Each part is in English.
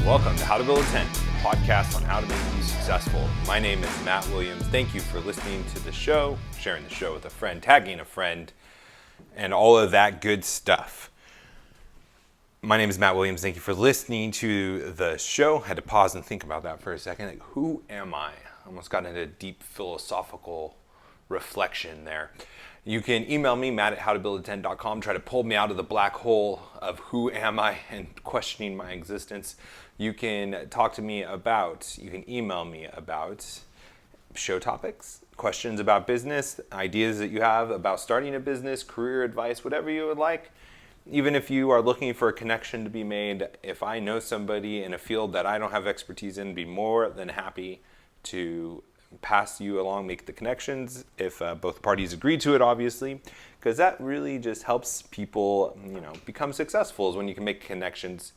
Welcome to How to Build a Tent, a podcast on how to make you successful. My name is Matt Williams. Thank you for listening to the show, sharing the show with a friend, tagging a friend, and all of that good stuff. My name is Matt Williams. Thank you for listening to the show. I had to pause and think about that for a second. Like, who am I? Almost got into a deep philosophical reflection there. You can email me, matt@howtobuildatent.com. Try to pull me out of the black hole of who am I and questioning my existence. You can email me about show topics, questions about business, ideas that you have about starting a business, career advice, whatever you would like. Even if you are looking for a connection to be made, if I know somebody in a field that I don't have expertise in, be more than happy to pass you along, make the connections, if both parties agree to it, obviously, because that really just helps people, become successful, is when you can make connections.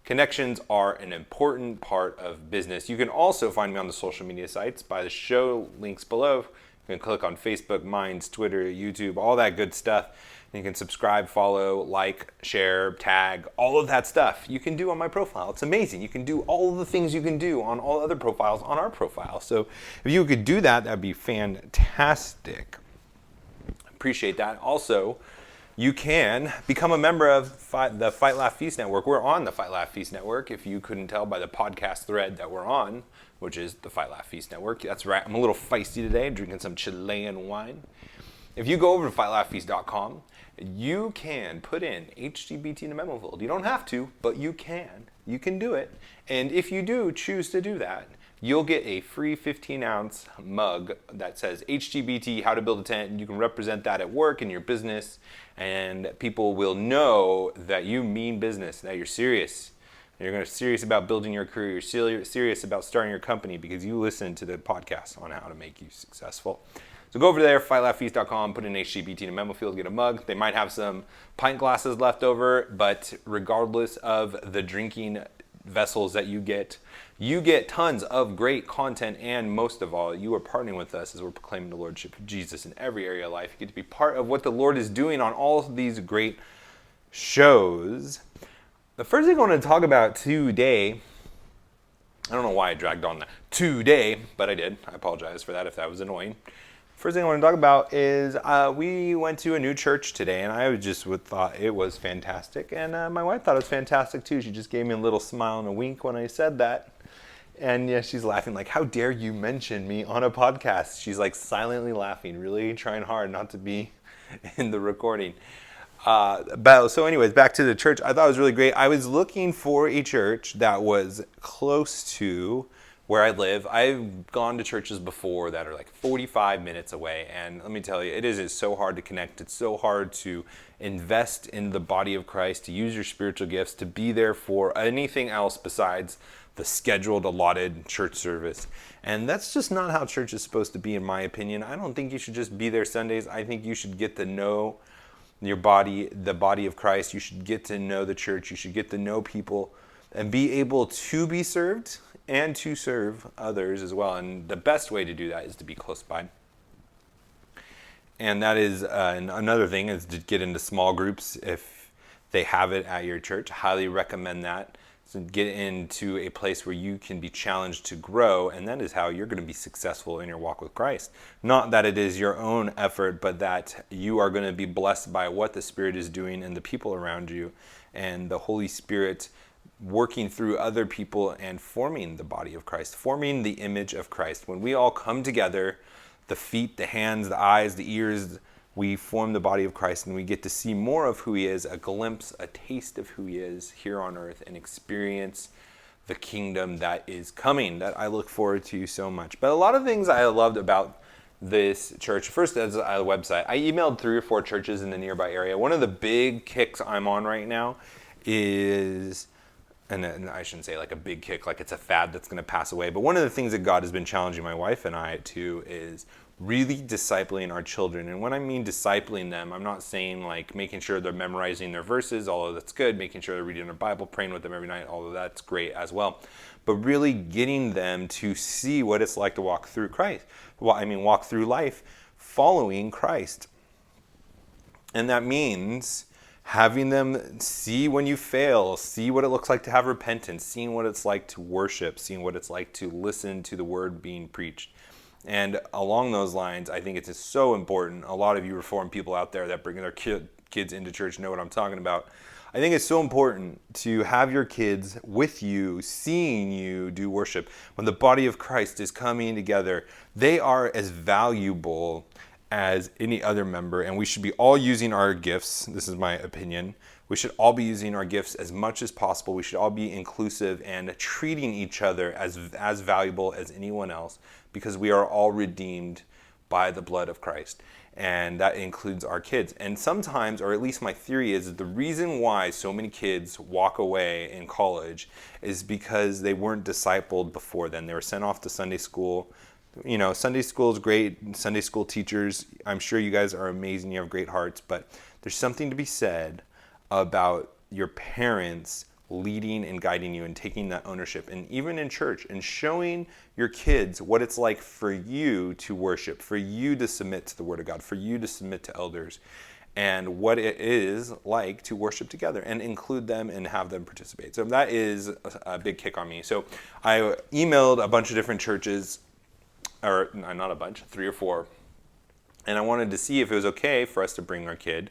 Connections are an important part of business. You can also find me on the social media sites by the show links below. You can click on Facebook, Minds, Twitter, YouTube, all that good stuff. And you can subscribe, follow, like, share, tag, all of that stuff you can do on my profile. It's amazing. You can do all of the things you can do on all other profiles on our profile. So if you could do that, that'd be fantastic. Appreciate that. Also, you can become a member of the Fight, Laugh, Feast Network. We're on the Fight, Laugh, Feast Network, if you couldn't tell by the podcast thread that we're on, which is the Fight, Laugh, Feast Network. That's right. I'm a little feisty today, drinking some Chilean wine. If you go over to fightlaughfeast.com, you can put in HtBT in the memo field. You don't have to, but you can. You can do it. And if you do choose to do that, you'll get a free 15-ounce mug that says HtBT, How to Build a Tent, and you can represent that at work, in your business, and people will know that you mean business, that you're serious. You're serious about building your career. You're serious about starting your company because you listen to the podcast on how to make you successful. So go over there, fightlaughfeast.com, put in HtBT in a memo field, get a mug. They might have some pint glasses left over, but regardless of the drinking vessels that you get tons of great content, and most of all, you are partnering with us as we're proclaiming the Lordship of Jesus in every area of life. You get to be part of what the Lord is doing on all of these great shows. The first thing I want to talk about today, I don't know why I dragged on that today, but I did. I apologize for that if that was annoying. First thing I want to talk about is we went to a new church today, and I just thought it was fantastic. And my wife thought it was fantastic too. She just gave me a little smile and a wink when I said that. And yeah, she's laughing like, how dare you mention me on a podcast? She's like silently laughing, really trying hard not to be in the recording. So anyways, back to the church. I thought it was really great. I was looking for a church that was close to where I live. I've gone to churches before that are like 45 minutes away, and let me tell you, it's so hard to connect. It's so hard to invest in the body of Christ, to use your spiritual gifts, to be there for anything else besides the scheduled, allotted church service. And that's just not how church is supposed to be, in my opinion. I don't think you should just be there Sundays. I think you should get to know your body, the body of Christ. You should get to know the church. You should get to know people and be able to be served and to serve others as well. And the best way to do that is to be close by. And that is another thing, is to get into small groups if they have it at your church. I highly recommend that. So get into a place where you can be challenged to grow, and that is how you're going to be successful in your walk with Christ. Not that it is your own effort, but that you are going to be blessed by what the Spirit is doing and the people around you, and the Holy Spirit working through other people and forming the body of Christ, forming the image of Christ. When we all come together, the feet, the hands, the eyes, the ears, we form the body of Christ, and we get to see more of who he is, a glimpse, a taste of who he is here on earth, and experience the kingdom that is coming, that I look forward to so much. But a lot of things I loved about this church. First, as a website, I emailed 3 or 4 churches in the nearby area. One of the big kicks I'm on right now is, and I shouldn't say like a big kick, like it's a fad that's going to pass away, but one of the things that God has been challenging my wife and I to is really discipling our children. And when I mean discipling them, I'm not saying like making sure they're memorizing their verses, although that's good, making sure they're reading their Bible, praying with them every night, although that's great as well, but really getting them to see what it's like to walk through life following Christ. And that means having them see when you fail, see what it looks like to have repentance, seeing what it's like to worship, seeing what it's like to listen to the word being preached. And along those lines, I think it's just so important. A lot of you Reformed people out there that bring their kids into church know what I'm talking about. I think it's so important to have your kids with you, seeing you do worship. When the body of Christ is coming together, they are as valuable as any other member, and we should be all using our gifts. This is my opinion. We should all be using our gifts as much as possible. We should all be inclusive and treating each other as valuable as anyone else, because we are all redeemed by the blood of Christ. And that includes our kids. And sometimes, or at least my theory is, the reason why so many kids walk away in college is because they weren't discipled before then. They were sent off to Sunday school. You know, Sunday school is great. Sunday school teachers, I'm sure you guys are amazing. You have great hearts. But there's something to be said about your parents leading and guiding you and taking that ownership, and even in church, and showing your kids what it's like for you to worship, for you to submit to the Word of God, for you to submit to elders, and what it is like to worship together and include them and have them participate. So that is a big kick on me. So I emailed a bunch of different churches, or not a bunch, 3 or 4, and I wanted to see if it was okay for us to bring our kid.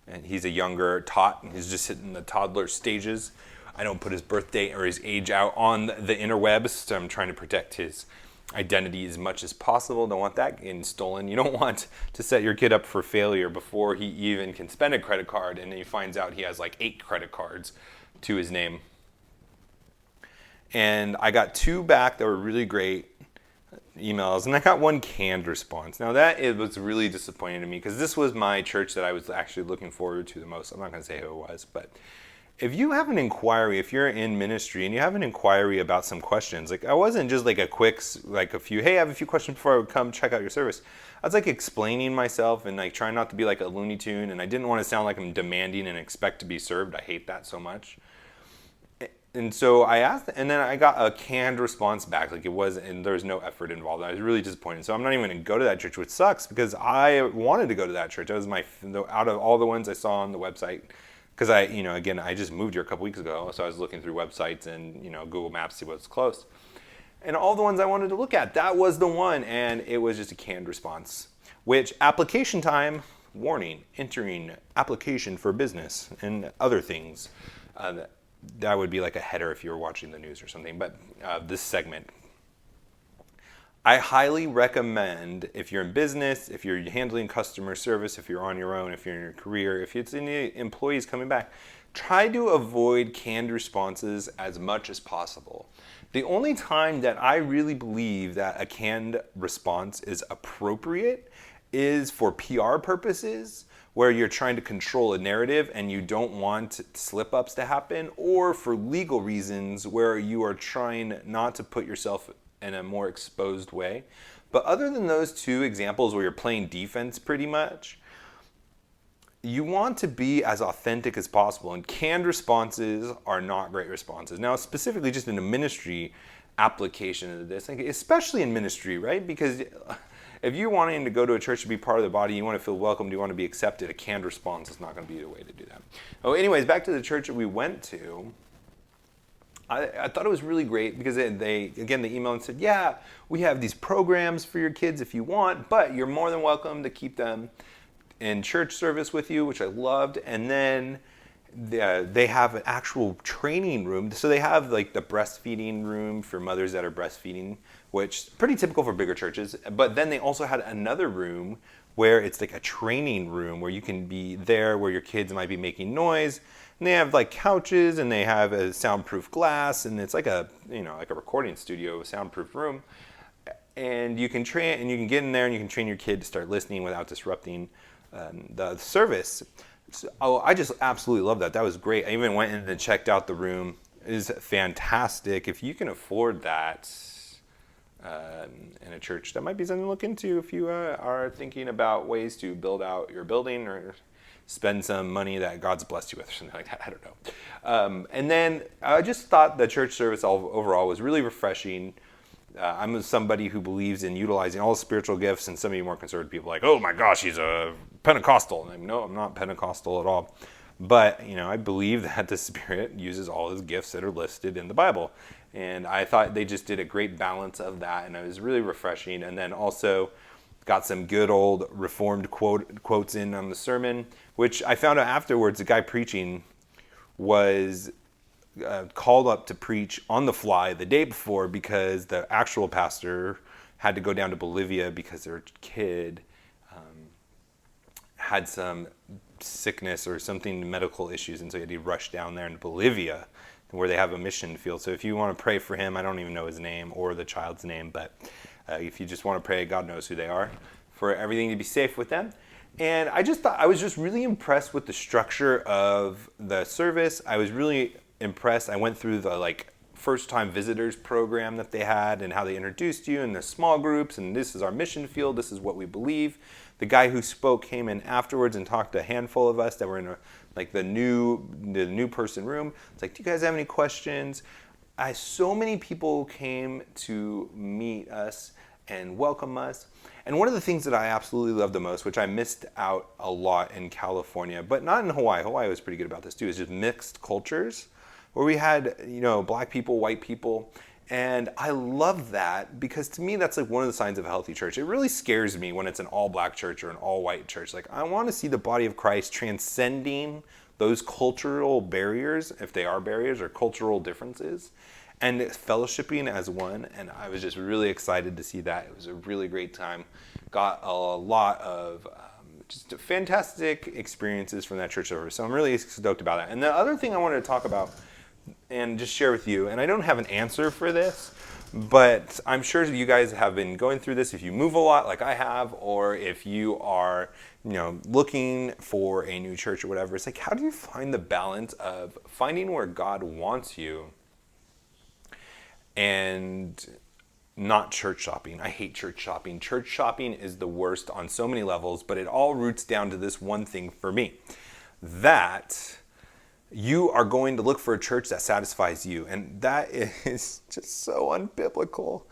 And he's a younger tot. He's just hitting the toddler stages. I don't put his birth date or his age out on the interwebs, so I'm trying to protect his identity as much as possible. Don't want that getting stolen. You don't want to set your kid up for failure before he even can spend a credit card, and then he finds out he has like 8 credit cards to his name. And I got 2 back that were really great emails, and I got 1 canned response. Now that was really disappointing to me, because this was my church that I was actually looking forward to the most. I'm not going to say who it was, but if you have an inquiry, if you're in ministry and you have an inquiry about some questions, like I wasn't just like a quick, like a few, hey, I have a few questions before I would come check out your service. I was like explaining myself and like trying not to be like a Looney Tune, and I didn't want to sound like I'm demanding and expect to be served. I hate that so much. And so I asked, and then I got a canned response back. Like it was, and there was no effort involved. I was really disappointed. So I'm not even going to go to that church, which sucks, because I wanted to go to that church. That was out of all the ones I saw on the website, because I just moved here a couple weeks ago. So I was looking through websites and, Google Maps to see what's close. And all the ones I wanted to look at, that was the one. And it was just a canned response, which application time, warning, entering application for business and other things. That would be like a header if you were watching the news or something, but this segment. I highly recommend, if you're in business, if you're handling customer service, if you're on your own, if you're in your career, if it's any employees coming back, try to avoid canned responses as much as possible. The only time that I really believe that a canned response is appropriate is for PR purposes, where you're trying to control a narrative and you don't want slip-ups to happen, or for legal reasons where you are trying not to put yourself in a more exposed way. But other than those 2 examples where you're playing defense pretty much, you want to be as authentic as possible, and canned responses are not great responses. Now, specifically just in a ministry application of this, especially in ministry, right? Because if you're wanting to go to a church to be part of the body, you want to feel welcomed, you want to be accepted, a canned response is not going to be the way to do that. Oh, anyways, back to the church that we went to. I thought it was really great because they emailed and said, yeah, we have these programs for your kids if you want, but you're more than welcome to keep them in church service with you, which I loved. And then they have an actual training room. So they have like the breastfeeding room for mothers that are breastfeeding, which is pretty typical for bigger churches. But then they also had another room where it's like a training room where you can be there where your kids might be making noise. And they have like couches, and they have a soundproof glass, and it's like a recording studio, a soundproof room. And you can train, and you can get in there and you can train your kid to start listening without disrupting the service. So, I just absolutely love that. That was great. I even went in and checked out the room. It is fantastic. If you can afford that in a church, that might be something to look into if you are thinking about ways to build out your building or spend some money that God's blessed you with or something like that. I don't know. And then I just thought the church service overall was really refreshing. I'm somebody who believes in utilizing all the spiritual gifts, and some of you more conservative people are like, oh my gosh, he's a Pentecostal. And no, I'm not Pentecostal at all. But, I believe that the Spirit uses all his gifts that are listed in the Bible. And I thought they just did a great balance of that, and it was really refreshing. And then also got some good old Reformed quotes in on the sermon, which I found out afterwards the guy preaching was called up to preach on the fly the day before because the actual pastor had to go down to Bolivia because their kid had some sickness or something, medical issues, and so he had to rush down there in Bolivia where they have a mission field. So if you want to pray for him, I don't even know his name or the child's name, but if you just want to pray, God knows who they are, for everything to be safe with them. And I was just really impressed with the structure of the service. I was really impressed. I went through the first time visitors program that they had and how they introduced you in the small groups, and this is our mission field, this is what we believe. The guy who spoke came in afterwards and talked to a handful of us that were in the new person room. It's like, do you guys have any questions? So many people came to meet us and welcome us. And one of the things that I absolutely love the most, which I missed out a lot in California, but not in Hawaii. Hawaii was pretty good about this too, is just mixed cultures, where we had, black people, white people. And I love that because to me, that's one of the signs of a healthy church. It really scares me when it's an all black church or an all white church. I want to see the body of Christ transcending those cultural barriers, if they are barriers, or cultural differences, and fellowshipping as one. And I was just really excited to see that. It was a really great time. Got a lot of just fantastic experiences from that church service. So I'm really stoked about it. And the other thing I wanted to talk about and just share with you, and I don't have an answer for this, but I'm sure you guys have been going through this if you move a lot like I have, or if you are looking for a new church or whatever. It's how do you find the balance of finding where God wants you and not church shopping? I hate church shopping. Church shopping is the worst on so many levels, but it all roots down to this one thing for me, that you are going to look for a church that satisfies you. And that is just so unbiblical.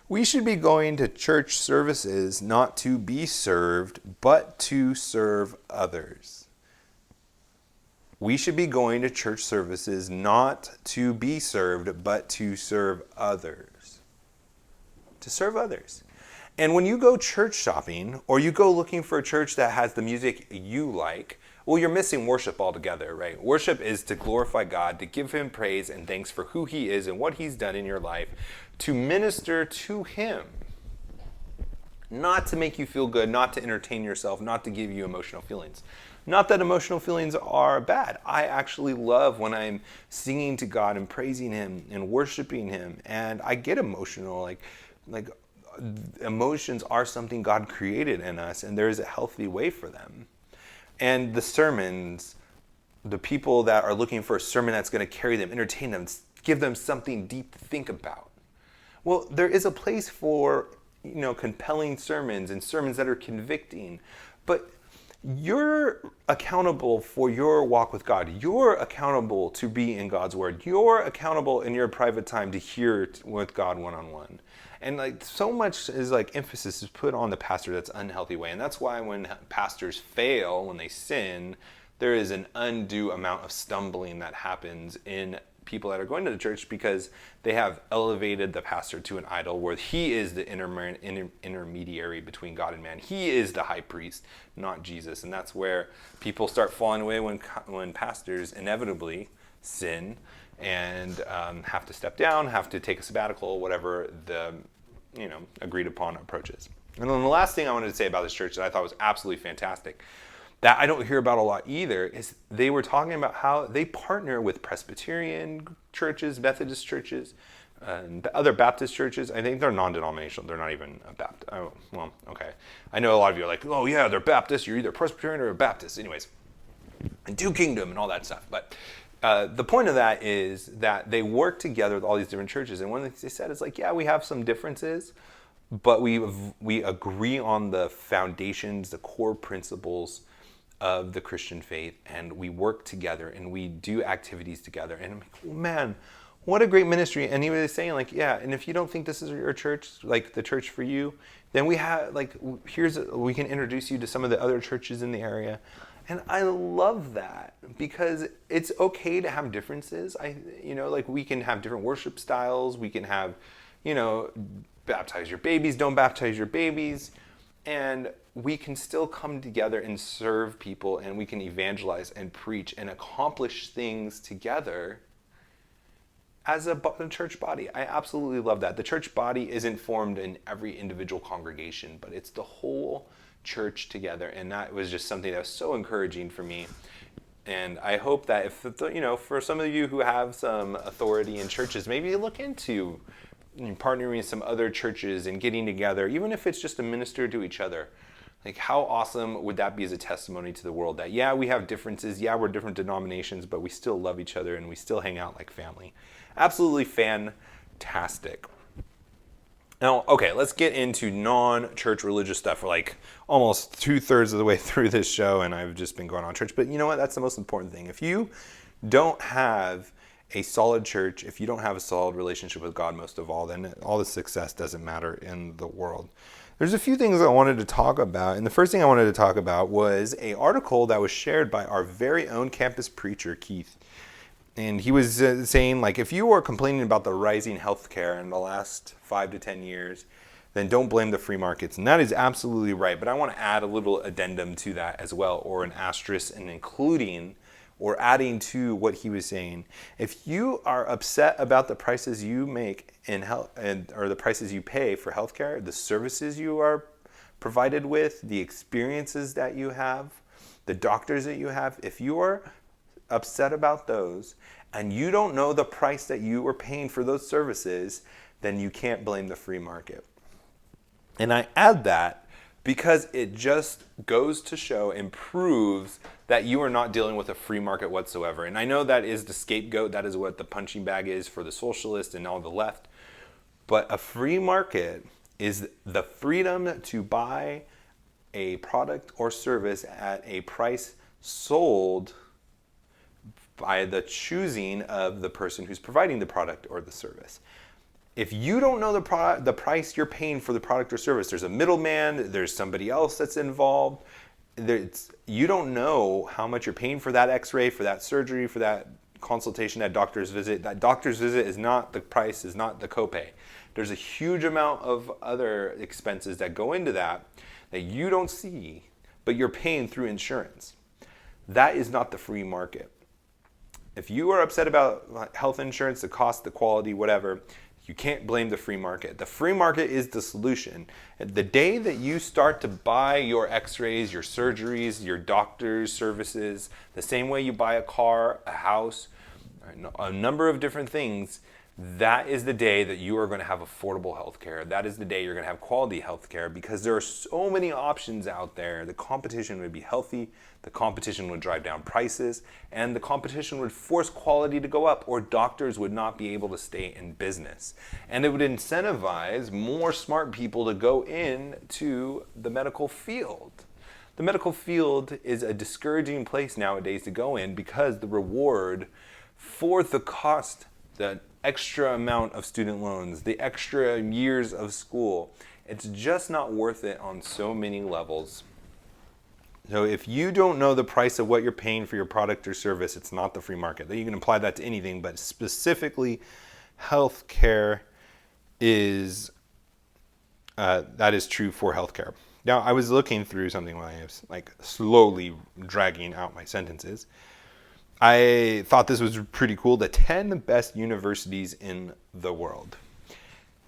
We should be going to church services not to be served, but to serve others. We should be going to church services not to be served, but to serve others. To serve others. And when you go church shopping, or you go looking for a church that has the music you like, well, you're missing worship altogether, right? Worship is to glorify God, to give him praise and thanks for who he is and what he's done in your life, to minister to him. Not to make you feel good, not to entertain yourself, not to give you emotional feelings. Not that emotional feelings are bad. I actually love when I'm singing to God and praising him and worshiping him, and I get emotional. Emotions are something God created in us, and there is a healthy way for them. And the sermons, the people that are looking for a sermon that's going to carry them, entertain them, give them something deep to think about. Well, there is a place for, compelling sermons and sermons that are convicting, but you're accountable for your walk with God. You're accountable to be in God's word. You're accountable in your private time to hear with God one-on-one. And so much is emphasis is put on the pastor that's unhealthy way. And that's why when pastors fail, when they sin, there is an undue amount of stumbling that happens in people that are going to the church because they have elevated the pastor to an idol where he is the intermediary between God and man. He is the high priest, not Jesus. And that's where people start falling away when pastors inevitably sin and have to step down, have to take a sabbatical, whatever the agreed upon approach is. And then the last thing I wanted to say about this church that I thought was absolutely fantastic, that I don't hear about a lot either, is they were talking about how they partner with Presbyterian churches, Methodist churches, and other Baptist churches. I think they're non-denominational. They're not even a Baptist. Oh, well, okay. I know a lot of you are like, oh yeah, they're Baptist. You're either Presbyterian or a Baptist. Anyways, and two kingdom and all that stuff. But the point of that is that they work together with all these different churches. And one of the things they said is yeah, we have some differences, but we agree on the foundations, the core principles of the Christian faith, and we work together and we do activities together. And I'm like, man, what a great ministry. And he was saying yeah, and if you don't think this is your church, the church for you, then we have we can introduce you to some of the other churches in the area. And I love that because it's okay to have differences. Like we can have different worship styles. We can have, baptize your babies, don't baptize your babies. And we can still come together and serve people, and we can evangelize and preach and accomplish things together as a church body. I absolutely love that. The church body isn't formed in every individual congregation, but it's the whole church together, and that was just something that was so encouraging for me. And I hope that if for some of you who have some authority in churches, maybe you look into partnering with some other churches and getting together, even if it's just to minister to each other. Like, how awesome would that be as a testimony to the world that, yeah, we have differences, yeah, we're different denominations, but we still love each other and we still hang out like family. Absolutely fantastic. Now, okay, let's get into non-church religious stuff. We're like almost 2/3 of the way through this show, and I've just been going on church. But you know what? That's the most important thing. If you don't have a solid church, if you don't have a solid relationship with God, most of all, then all the success doesn't matter in the world. There's a few things I wanted to talk about, and the first thing I wanted to talk about was an article that was shared by our very own campus preacher, Keith. And he was saying, like, if you are complaining about the rising healthcare in the last 5 to 10 years, then don't blame the free markets. And that is absolutely right. But I want to add a little addendum to that as well, or an asterisk, and including or adding to what he was saying. If you are upset about the prices you make in health, or the prices you pay for healthcare, the services you are provided with, the experiences that you have, the doctors that you have, if you are upset about those and you don't know the price that you are paying for those services, then you can't blame the free market. And I add that because it just goes to show and proves that you are not dealing with a free market whatsoever. And I know that is the scapegoat, that is what the punching bag is for the socialists and all the left. But a free market is the freedom to buy a product or service at a price sold by the choosing of the person who's providing the product or the service. If you don't know the price you're paying for the product or service, there's a middleman, there's somebody else that's involved. You don't know how much you're paying for that x-ray, for that surgery, for that consultation, that doctor's visit. That doctor's visit is not the price, is not the copay. There's a huge amount of other expenses that go into that you don't see, but you're paying through insurance. That is not the free market. If you are upset about health insurance, the cost, the quality, whatever, you can't blame the free market. The free market is the solution. The day that you start to buy your x-rays, your surgeries, your doctor's services, the same way you buy a car, a house, a number of different things, that is the day that you are going to have affordable health care. That is the day you're going to have quality health care, because there are so many options out there. The competition would be healthy, the competition would drive down prices, and the competition would force quality to go up, or doctors would not be able to stay in business. And it would incentivize more smart people to go into the medical field. The medical field is a discouraging place nowadays to go in because the reward for the cost, the extra amount of student loans, the extra years of school, it's just not worth it on so many levels. So if you don't know the price of what you're paying for your product or service, it's not the free market. You can apply that to anything, but specifically healthcare is, that is true for healthcare. Now, I was looking through something while I was like slowly dragging out my sentences. I thought this was pretty cool, the 10 best universities in the world.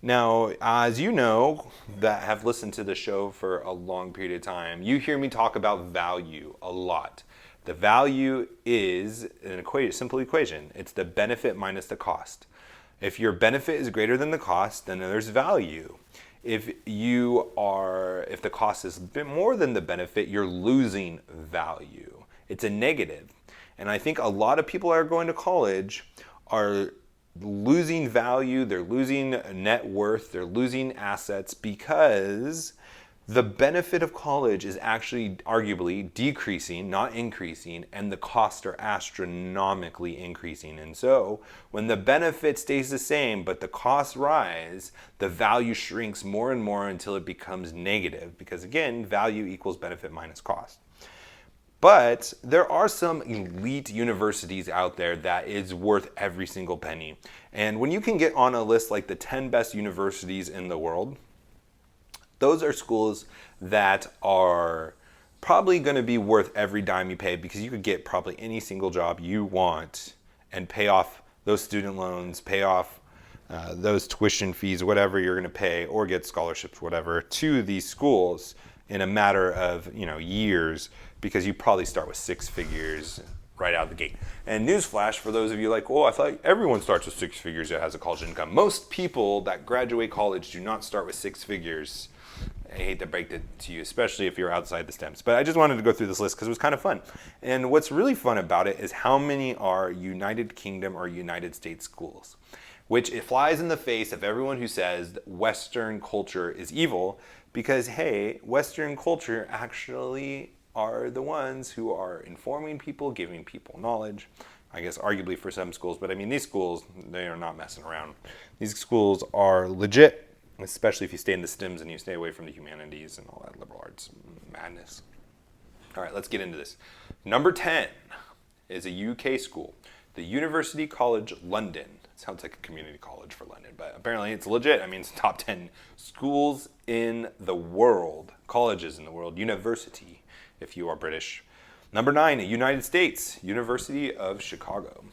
Now, as you know, that have listened to the show for a long period of time, you hear me talk about value a lot. The value is an simple equation. It's the benefit minus the cost. If your benefit is greater than the cost, then there's value. If the cost is a bit more than the benefit, you're losing value. It's a negative. And I think a lot of people that are going to college are losing value, they're losing net worth, they're losing assets because the benefit of college is actually arguably decreasing, not increasing, and the costs are astronomically increasing. And so when the benefit stays the same but the costs rise, the value shrinks more and more until it becomes negative, because again, value equals benefit minus cost. But there are some elite universities out there that is worth every single penny. And when you can get on a list like the 10 best universities in the world, those are schools that are probably going to be worth every dime you pay, because you could get probably any single job you want and pay off those student loans, pay off those tuition fees, whatever you're going to pay, or get scholarships, whatever, to these schools in a matter of years, because you probably start with six figures right out of the gate. And newsflash for those of you like, oh, I thought everyone starts with six figures that has a college income. Most people that graduate college do not start with six figures. I hate to break it to you, especially if you're outside the STEMs. But I just wanted to go through this list because it was kind of fun. And what's really fun about it is how many are United Kingdom or United States schools, which it flies in the face of everyone who says Western culture is evil, because, hey, Western culture actually are the ones who are informing people, giving people knowledge. I guess arguably for some schools, but I mean, these schools, they are not messing around. These schools are legit, especially if you stay in the STEMs and you stay away from the humanities and all that liberal arts madness. All right, let's get into this. Number 10 is a UK school, the University College London. It sounds like a community college for London, but apparently it's legit. I mean, it's top 10 schools in the world, colleges in the world, university, if you are British. Number 9, United States, University of Chicago.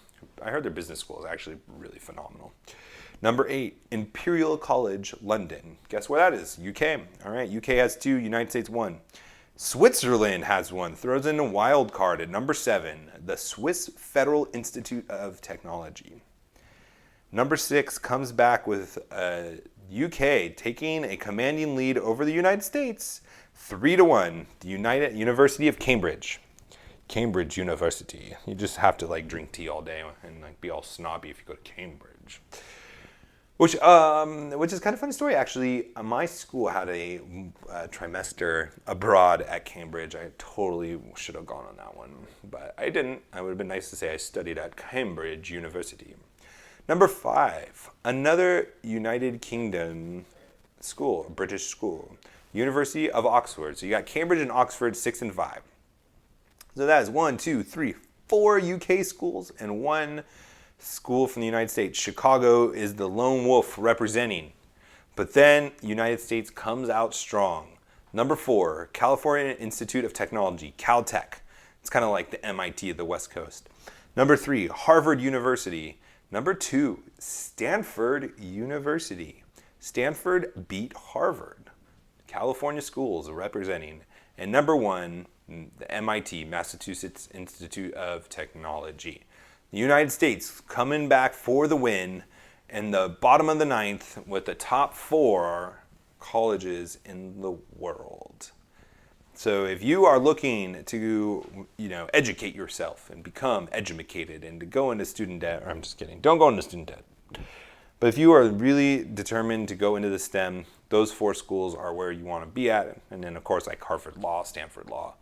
I heard their business school is actually really phenomenal. Number 8, Imperial College London. Guess where that is? UK. All right, UK has 2, United States 1. Switzerland has 1. Throws in a wild card at number 7, the Swiss Federal Institute of Technology. Number 6 comes back with UK taking a commanding lead over the United States, 3-1, the University of Cambridge. Cambridge University. You just have to drink tea all day and be all snobby if you go to Cambridge. Which is kind of a funny story, actually. My school had a trimester abroad at Cambridge. I totally should have gone on that one, but I didn't. It would have been nice to say I studied at Cambridge University. Number 5, another United Kingdom school, a British school, University of Oxford. So you got Cambridge and Oxford, 6 and 5. So that is 1, 2, 3, 4 UK schools and 1 school from the United States. Chicago is the lone wolf representing. But then United States comes out strong. Number 4, California Institute of Technology, Caltech. It's kind of like the MIT of the West Coast. Number 3, Harvard University. Number 2, Stanford University. Stanford beat Harvard. California schools representing. And number 1, the MIT, Massachusetts Institute of Technology. The United States coming back for the win in the bottom of the 9th with the top 4 colleges in the world. So if you are looking to, educate yourself and become educated and to go into student debt, or I'm just kidding, don't go into student debt. But if you are really determined to go into the STEM, those 4 schools are where you want to be at. And then, of course, like Harvard Law, Stanford Law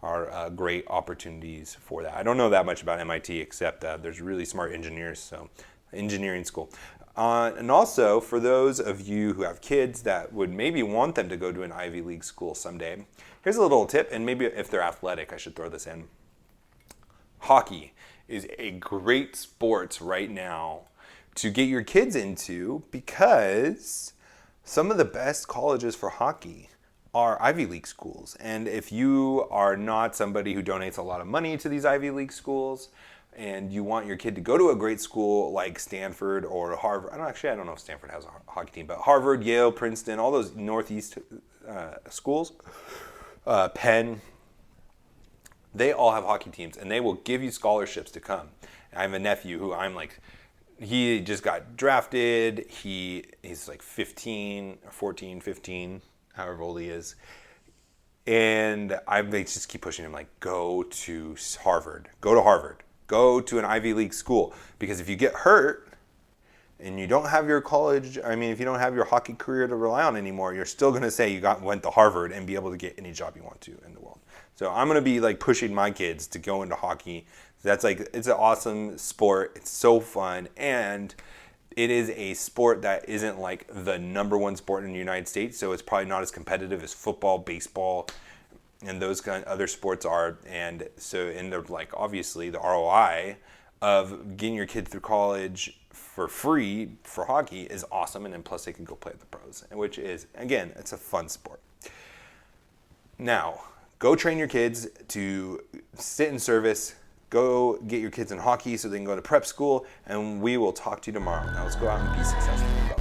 are great opportunities for that. I don't know that much about MIT, except there's really smart engineers, so engineering school. And also, for those of you who have kids that would maybe want them to go to an Ivy League school someday, here's a little tip, and maybe if they're athletic, I should throw this in. Hockey is a great sport right now to get your kids into, because some of the best colleges for hockey are Ivy League schools. And if you are not somebody who donates a lot of money to these Ivy League schools, and you want your kid to go to a great school like Stanford or Harvard, I don't know if Stanford has a hockey team, but Harvard, Yale, Princeton, all those Northeast schools, Penn, they all have hockey teams, and they will give you scholarships to come. I have a nephew who he just got drafted. He's 15 or 14, 15, however old he is. And they just keep pushing him, go to Harvard, go to an Ivy League school. Because if you get hurt and you don't have your college, if you don't have your hockey career to rely on anymore, you're still going to say you went to Harvard and be able to get any job you want to in the world. So I'm going to be pushing my kids to go into hockey. That's it's an awesome sport. It's so fun. And it is a sport that isn't the number 1 sport in the United States. So it's probably not as competitive as football, baseball, and those kind of other sports are. And so in the, like, obviously the ROI of getting your kid through college for free for hockey is awesome, and then plus they can go play at the pros, which is, again, it's a fun sport. Now, go train your kids to sit in service. Go get your kids in hockey so they can go to prep school, and we will talk to you tomorrow. Now let's go out and be successful.